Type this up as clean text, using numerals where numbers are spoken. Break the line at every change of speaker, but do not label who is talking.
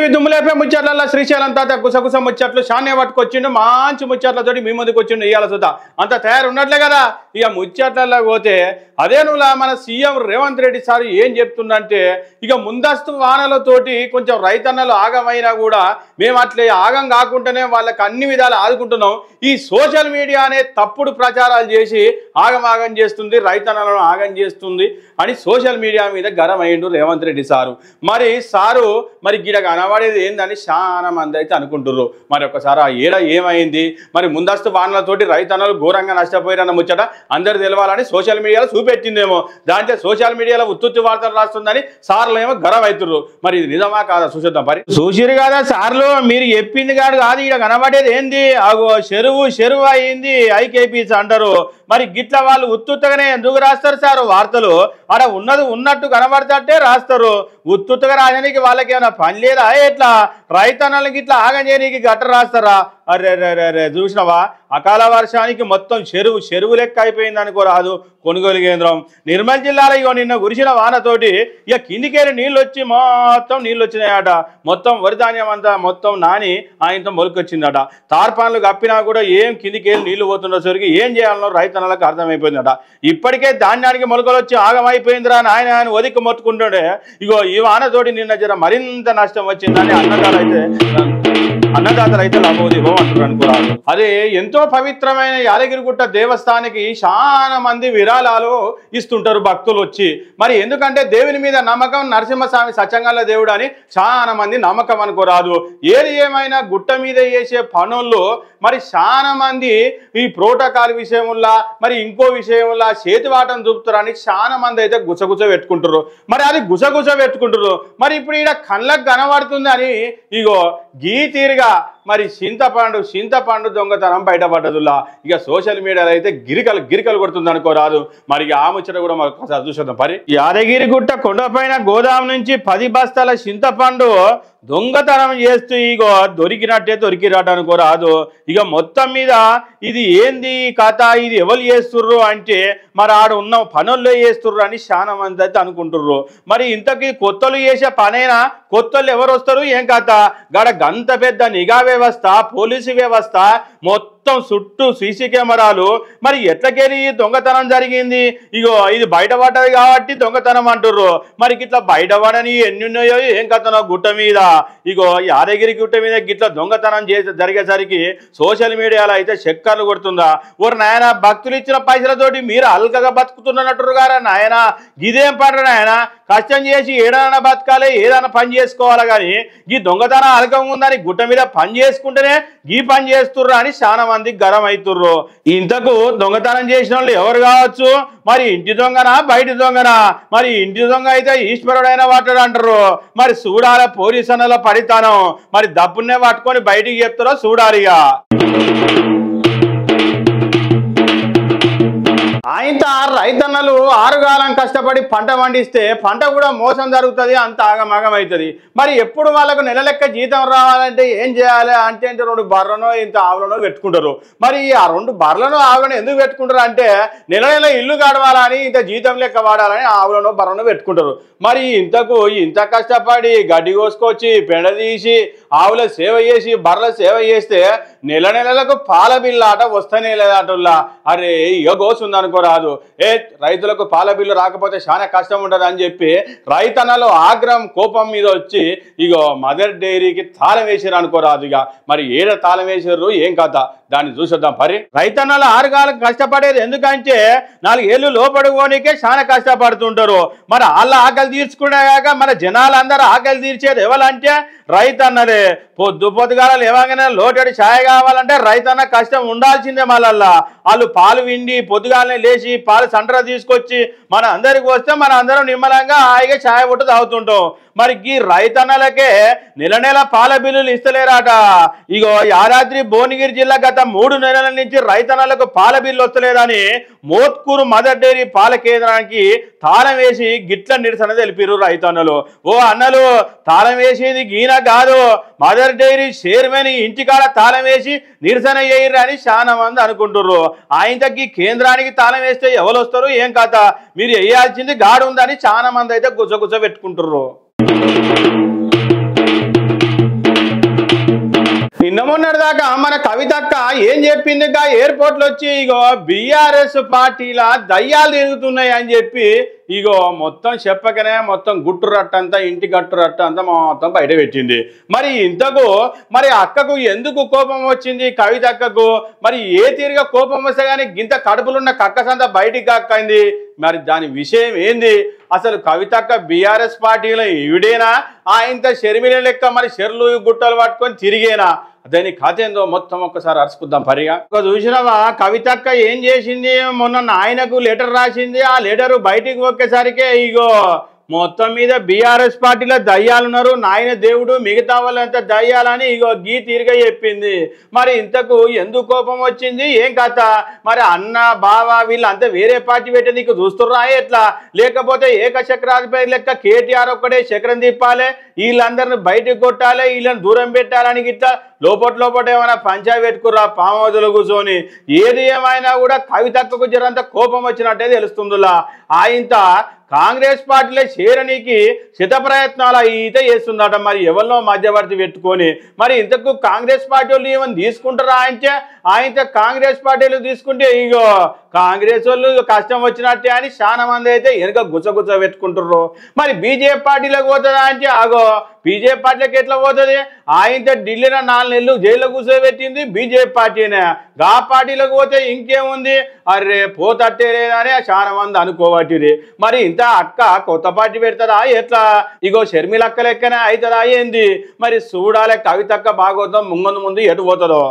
TV దుమ్ములేపే ముచ్చట్ల Srisailam తాత గుసగుస ముచ్చట్లు షానే పట్టుకొచ్చిండు మంచి ముచ్చట్లతోటి మీ ముందుకు వచ్చిండు ఇయ్యాల సుత అంత తయారున్నట్లే కదా ఇక ముచ్చట్లలో పోతే అదే నువ్వులా మన సీఎం రేవంత్ రెడ్డి సార్ ఏం చెప్తుందంటే ఇక ముందస్తు వానలతోటి కొంచెం రైతన్నలు ఆగమైనా కూడా మేము అట్లే ఆగం కాకుండానే వాళ్ళకి అన్ని విధాలు ఆదుకుంటున్నాం ఈ సోషల్ మీడియా అనే తప్పుడు ప్రచారాలు చేసి ఆగమాగం చేస్తుంది రైతన్నలను ఆగం చేస్తుంది అని సోషల్ మీడియా మీద గరం అయ్యిండు రేవంత్ రెడ్డి సారు మరి సారు మరి గిడ కనబడేది ఏందని చాలా మంది అయితే అనుకుంటున్నారు మరి ఒకసారి ఆ ఏడ ఏమైంది మరి ముందస్తు వానలతోటి రైతన్నలు ఘోరంగా నష్టపోయారన్న ముచ్చట అందరు తెలవాలని సోషల్ మీడియాలో చూపెట్టిందేమో దాంట్లో సోషల్ మీడియాలో ఉత్తుత్తి వార్తలు రాస్తుందని సార్లు ఏమో గరం అవుతున్నారు మరి ఇది నిజమా కాదా చూసేద్దాం మరి చూసిరు కదా సార్లు మీరు చెప్పింది కాదు ఇక్కడ కనబడేది ఏంది అగో చెరువు అయింది ఐకేపీస్ అంటారు మరి గిట్ల వాళ్ళు ఉత్తుత్తగానే ఎందుకు రాస్తారు సార్ వార్తలు ఆడ ఉన్నది ఉన్నట్టు కనబడతాటే రాస్తారు ఉత్తుత్తగా రాజనికి వాళ్ళకి ఏమైనా పని లేదా ఎట్లా రైతన్నలకి ఇట్లా ఆగం చేయడానికి గట్ట రాస్తారా అరే చూసినవా అకాల వర్షానికి మొత్తం చెరువు లెక్క అయిపోయింది అనుకోరాదు కొనుగోలు కేంద్రం నిర్మల్ జిల్లాలో ఇగో నిన్న కురిసిన వానతోటి ఇక కిందికేరి నీళ్ళు వచ్చి మొత్తం నీళ్ళు వచ్చినాయట మొత్తం వరి ధాన్యం అంతా మొత్తం నాని ఆయనతో మొలకొచ్చిందట తార్పాన్లు కప్పినా కూడా ఏం కిందికేరి నీళ్లు పోతుండేసరికి ఏం చేయాలనో రైతన్నలకు అర్థమైపోయిందట ఇప్పటికే ధాన్యానికి మొలకలు వచ్చి ఆగమైపోయిందిరా ఆయన ఒదిక్కు మొత్తుకుంటుండే ఇగో ఈ వానతోటి నిన్న జర మరింత నష్టం వచ్చిందని అన్నదాతలు అయితే లాభోదివో అంటారు అనుకోరాదు అదే ఎంతో పవిత్రమైన యాదగిరిగుట్ట దేవస్థానానికి చాలా మంది విరాళాలు ఇస్తుంటారు భక్తులు వచ్చి మరి ఎందుకంటే దేవుని మీద నమ్మకం నరసింహస్వామి సత్యంగాల దేవుడు అని చాలా మంది నమ్మకం అనుకోరాదు ఏది ఏమైనా గుట్ట మీద చేసే పనుల్లో మరి చాలా మంది ఈ ప్రోటోకాల్ విషయంలో మరి ఇంకో విషయంలో చేతివాటం చూపుతారని చాలా మంది అయితే గుసగుస పెట్టుకుంటారు మరి అది గుసగుస పెట్టుకుంటారు మరి ఇప్పుడు ఈడ కళ్ళకు కనబడుతుంది అని ఇగో గీ తీరుగా మరి చింతపండు దొంగతనం బయటపడ్డదులా ఇక సోషల్ మీడియాలో అయితే గిరికలు కొడుతుంది అనుకోరాదు మరి ఆ ముచ్చట కూడా ఒకసారి చూసేద్దాం మరి యాదగిరిగుట్ట కొండపైన గోదాం నుంచి 10 బస్తాల చింతపండు దొంగతనం చేస్తూ ఇగో దొరికిరాట అనుకోరాదు ఇక మొత్తం మీద ఇది ఏంది కథ ఇది ఎవరు చేస్తుర్రు అంటే మరి ఆడ ఉన్న పనుల్లో చేస్తుర్రు అని చాలా మంది అయితే అనుకుంటుర్రు మరి ఇంతకీ కొత్తలు చేసే పనైనా కొత్తలు ఎవరు వస్తారు ఏం కథ గడ గంత పెద్ద నిఘా వ్యవస్థ పోలీసు వ్యవస్థ మొత్తం చుట్టూ సీసీ కెమెరాలు మరి ఎట్లకెళ్ళి దొంగతనం జరిగింది ఇగో ఇది బయటపడ్డది కాబట్టి దొంగతనం అంటుర్రు మరి ఇట్లా బయటపడని ఎన్ని ఉన్నాయో ఏం కథనో గుట్ట మీద ఇగో యాదగిరి గుట్ట మీద గిట్లా దొంగతనం జరిగేసరికి సోషల్ మీడియాలో అయితే చక్కర్లు కొడుతుందా ఓరు నాయన భక్తులు ఇచ్చిన పైసలతోటి మీరు అల్కగా బతుకుతున్నట్టు గారా నాయన ఇదేం పడరు నాయన కష్టం చేసి ఏదైనా బతకాలి ఏదైనా పని చేసుకోవాలి కానీ ఈ దొంగతనం అలకంగా ఉందని గుట్ట మీద పని చేసుకుంటేనే ఈ పని చేస్తుర్రు అని చాలా మంది గరం అవుతుర్రు ఇంతకు దొంగతనం చేసిన వాళ్ళు ఎవరు కావచ్చు మరి ఇంటి దొంగనా బయటి దొంగనా మరి ఇంటి దొంగ అయితే ఈశ్వరుడైన వాటాడు అంటారు మరి చూడాల పోలీసుల పడితానం మరి దప్పునే పట్టుకొని బయటికి చెప్తారో చూడాలిగా ఆయన రైతన్నలు ఆరుగాలం కష్టపడి పంట పండిస్తే పంట కూడా మోసం జరుగుతుంది అంత ఆగమాగం అవుతుంది మరి ఎప్పుడు వాళ్ళకు నెల లెక్క జీతం రావాలంటే ఏం చేయాలి అంటే 2 బర్రెనో ఇంత ఆవులనో పెట్టుకుంటారు మరి ఆ 2 బర్రెలను ఆవులను ఎందుకు పెట్టుకుంటారు అంటే నెల ఇల్లు గడవాలని ఇంత జీతం లెక్క వాడాలని ఆవులను బర్రెను పెట్టుకుంటారు మరి ఇంత కష్టపడి గడ్డి కోసుకొచ్చి పెండ తీసి ఆవుల సేవ చేసి బర్రెల సేవ చేస్తే నెలకు పాల బిల్లాట వస్తేనే లేదటల్లా అరే ఇక గోసుంది అనుకోరాదు రైతులకు పాల బిల్లు రాకపోతే చాలా కష్టం ఉంటుంది అని చెప్పి రైతన్నలు ఆగ్రహం కోపం మీద వచ్చి ఇగో మదర్ డైరీకి తాళం వేసారు అనుకోరాదు ఇక మరి ఏడ తాళం వేసారు ఏం కథ దాన్ని చూసేద్దాం మరి రైతన్నలు 6 కాలం కష్టపడేది ఎందుకంటే 4 ఏళ్ళు లోపడుకోనికే చాలా కష్టపడుతుంటారు మరి వాళ్ళ ఆకలి తీర్చుకునేగాక మన జనాలందరూ ఆకలి తీర్చేది ఎవరంటే రైతన్నలే పొద్దుగాల లేవగానే లోటడి ఛాయ్ కావాలంటే రైతన్న కష్టం ఉండాల్సిందే మళ్ళల్లా వాళ్ళు పాలు విండి పొద్దుగాలనే లేచి పాలు సంటరా తీసుకొచ్చి మన అందరికి వస్తే మన అందరం నిమ్మలంగా హాయిగా ఛాయ్ పొట్టు తాగుతుంటాం మరి ఈ రైతన్నలకే నెల పాల బిల్లులు ఇస్తలేరాట ఇగో యాదాద్రి భువనగిరి జిల్లా గత 3 నెలల నుంచి రైతన్నలకు పాల బిల్లు వస్తలేదని మోత్కూరు మదర్ డైరీ పాల కేంద్రానికి తాళం వేసి గిట్ల నిరసన తెలిపారు రైతన్నలు ఓ అన్నలు తాళం వేసేది గీన కాదు మదర్ డైరీ చైర్మన్ ఇంటికాడ తాళం వేసి నిరసన చేయరు అని చాలా మంది అనుకుంటుర్రు ఆయనకి కేంద్రానికి తాళం వేస్తే ఎవరు వస్తారు ఏం కథ మీరు వేయాల్సింది గాడు ఉందని చాలా మంది అయితే గుసగుస పెట్టుకుంటుర్రు నిన్న మొన్నటిదాకా మన కవితక్క ఏం చెప్పింది ఎయిర్పోర్ట్లో వచ్చి ఇగో బీఆర్ఎస్ పార్టీల దయ్యాలు తిరుగుతున్నాయి అని చెప్పి ఇగో మొత్తం చెప్పకనే మొత్తం గుట్టు రట్టంతా ఇంటి గట్టు రట్టు అంతా మొత్తం బయట పెట్టింది. మరి ఇంతకు మరి అక్కకు ఎందుకు కోపం వచ్చింది కవితక్కకు? మరి ఏ తీరుగా కోపం వస్తే కానీ గింత కడుపులున్న కక్కసంతా బయటికి కక్కంది. మరి దాని విషయం ఏంది? అసలు కవితక్క బీఆర్ఎస్ పార్టీలో ఈవిడేనా? ఇంత షర్మిల లెక్క మరి షెర్లు గుట్టలు పట్టుకొని తిరిగేనా? దాని కథ ఏందో మొత్తం ఒక్కసారి అరుచుకుందాం పరిగా. చూసినావా కవితక్క ఏం చేసింది? మొన్న ఆయనకు లెటర్ రాసింది. ఆ లెటరు బయటికి ఒకేసరికి ఇగో మొత్తం మీద బీఆర్ఎస్ పార్టీలో దయ్యాలున్నారు, నాయన దేవుడు మిగతా వాళ్ళంతా దయ్యాలని ఇగో గీ తీరుగా చెప్పింది. మరి ఇంతకు ఎందుకు కోపం వచ్చింది? ఏం కథ? మరి అన్న బావ వీళ్ళంతా వేరే పార్టీ పెట్టి నీకు చూస్తుర్రా ఎట్లా? లేకపోతే ఏకచక్రాధిపతి లెక్క కేటీఆర్ ఒక్కడే చక్రం తిప్పాలి, వీళ్ళందరిని బయటకు కొట్టాలి, వీళ్ళని దూరం పెట్టాలని గిట్లా లోపట ఏమైనా పంచాయతీ పెట్టుకుర్రా పామోదులు కూర్చొని? ఏది ఏమైనా కూడా కవితక్కకు జరంత కోపం వచ్చినట్టే తెలుస్తుందిలా. ఇంత కాంగ్రెస్ పార్టీలో చేరనీకి శత ప్రయత్నాలు అయితే చేస్తుందట. మరి ఎవరినో మధ్యవర్తి పెట్టుకొని మరి ఇంతకు కాంగ్రెస్ పార్టీ వాళ్ళు ఏమైనా తీసుకుంటారా? ఆయనతో కాంగ్రెస్ పార్టీలు తీసుకుంటే ఇగో కాంగ్రెస్ వాళ్ళు కష్టం వచ్చినట్టే అని చాలా మంది అయితే వెనుక గుచ్చ పెట్టుకుంటారు. మరి బీజేపీ పార్టీలోకి పోతుందా అంటే అగో బీజేపీ పార్టీలోకి ఎట్లా పోతుంది? ఆయనతో ఢిల్లీలో 4 నెలలు జైల్లో కూర్చోబెట్టింది బీజేపీ పార్టీనే. గా పార్టీలోకి పోతే ఇంకేముంది? అరే పోతట్టే లేదని చాలా మంది అనుకోవట్టిది. మరి ఇంత అక్క కొత్త పార్టీ పెడతారా ఎట్లా? ఇగో షర్మిల అక్క లెక్కనే అవుతుందా ఏంది? మరి చూడాలి కవితక్క బాగోతాం ముందు ఎటు పోతుందో.